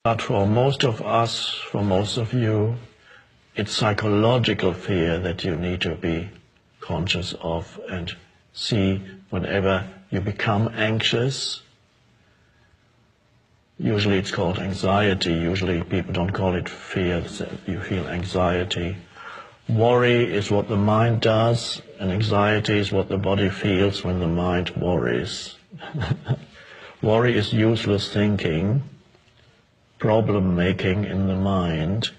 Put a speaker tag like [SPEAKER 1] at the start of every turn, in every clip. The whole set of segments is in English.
[SPEAKER 1] But for most of us, for most of you, it's psychological fear that you need to be conscious of and see whenever you become anxious. Usually it's called anxiety. Usually people don't call it fear. You feel anxiety. Worry is what the mind does, and anxiety is what the body feels when the mind worries. Worry is useless thinking. Problem making in the mind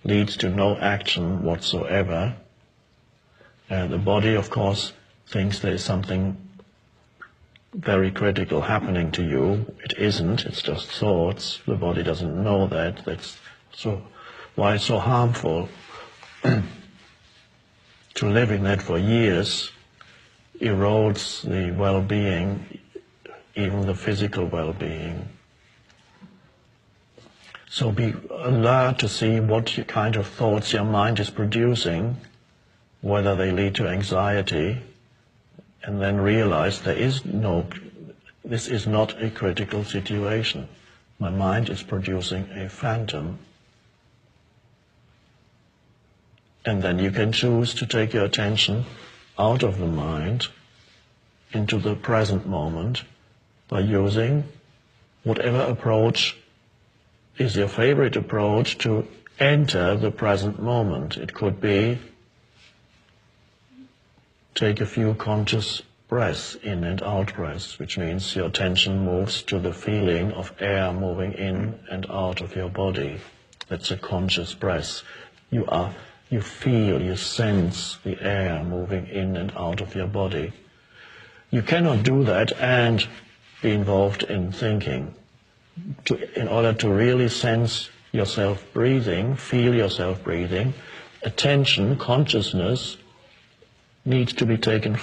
[SPEAKER 1] leads to no action whatsoever. The body, of course, thinks there is something very critical happening to you. It isn't, it's just thoughts. The body doesn't know that. That's so why it's so harmful to live in that for years erodes the well-being, even the physical well-being. So be alert to see what kind of thoughts your mind is producing, whether they lead to anxiety, and then realize this is not a critical situation. My mind is producing a phantom. And then you can choose to take your attention out of the mind into the present moment by using whatever approach is your favorite approach to enter the present moment. It could be take a few conscious breaths, in and out breaths, which means your attention moves to the feeling of air moving in and out of your body. That's a conscious breath. You feel, you sense the air moving in and out of your body. You cannot do that and be involved in thinking. In order to really sense yourself breathing, feel yourself breathing, attention, consciousness needs to be taken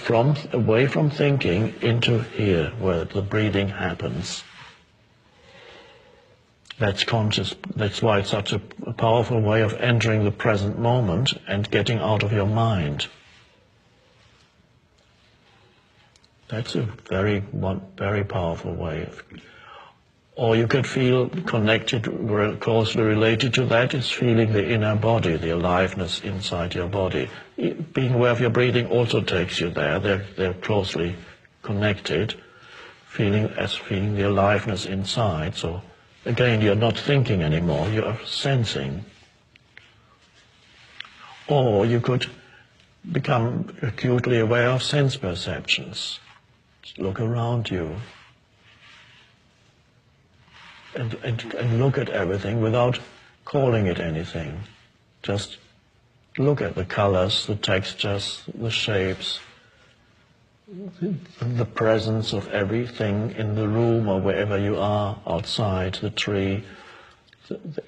[SPEAKER 1] away from thinking into here, where the breathing happens. That's conscious. That's why it's such a powerful way of entering the present moment and getting out of your mind. That's a very powerful way. Or you could feel connected, closely related to that is feeling the inner body, the aliveness inside your body. Being aware of your breathing also takes you there. They're closely connected, feeling the aliveness inside. So again, you're not thinking anymore, you are sensing. Or you could become acutely aware of sense perceptions. Just look around you. And look at everything without calling it anything. Just look at the colors, the textures, the shapes, the presence of everything in the room or wherever you are, outside, the tree.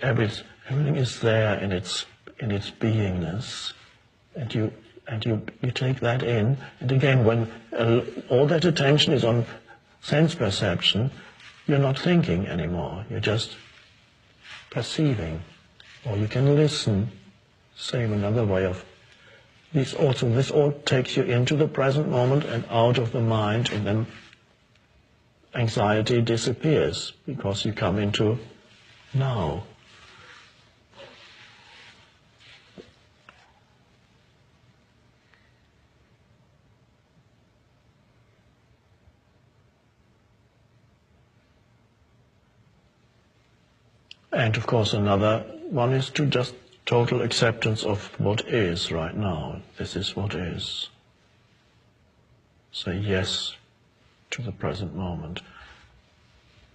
[SPEAKER 1] Everything is there in its beingness, and you take that in. And again, when all that attention is on sense perception, you're not thinking anymore, you're just perceiving. Or you can listen, same another way of this all takes you into the present moment and out of the mind, and then anxiety disappears because you come into now. And of course another one is to just total acceptance of what is right now. This is what is. Say yes to the present moment.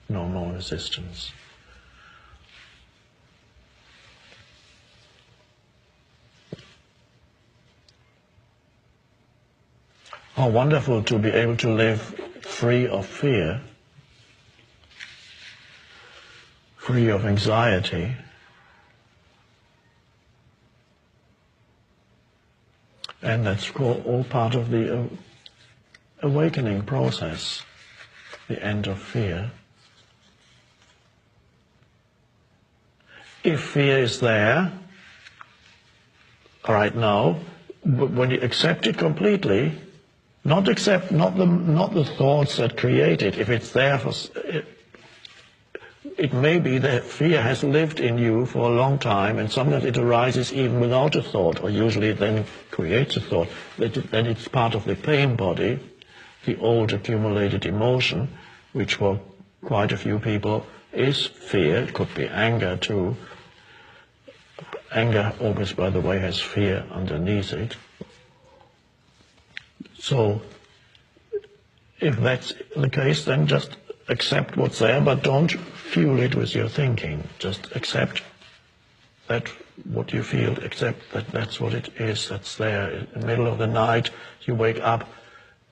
[SPEAKER 1] No more resistance. How wonderful to be able to live free of fear, free of anxiety. And that's all part of the awakening process, the end of fear. If fear is there right now, when you accept it completely, not the thoughts that create it, if it's there it may be that fear has lived in you for a long time, and sometimes it arises even without a thought, or usually it then creates a thought. Then it's part of the pain body, the old accumulated emotion, which for quite a few people is fear. It could be anger too. Anger always, by the way, has fear underneath it. So if that's the case, then just accept what's there, but don't fuel it with your thinking. Just accept that what you feel, accept that that's what it is, that's there. In the middle of the night, you wake up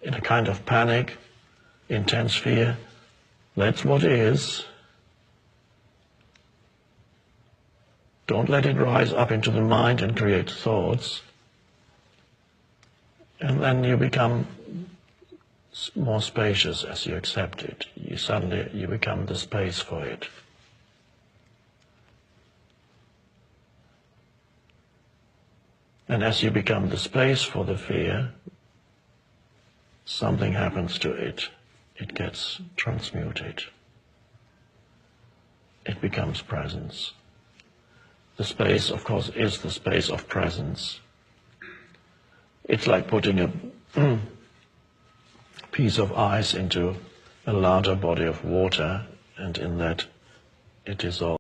[SPEAKER 1] in a kind of panic, intense fear. That's what is. Don't let it rise up into the mind and create thoughts. And then you become more spacious as you accept it. You become the space for it. And as you become the space for the fear, something happens to it. It gets transmuted. It becomes presence. The space, of course, is the space of presence. It's like putting a piece of ice into a larger body of water, and in that it dissolves.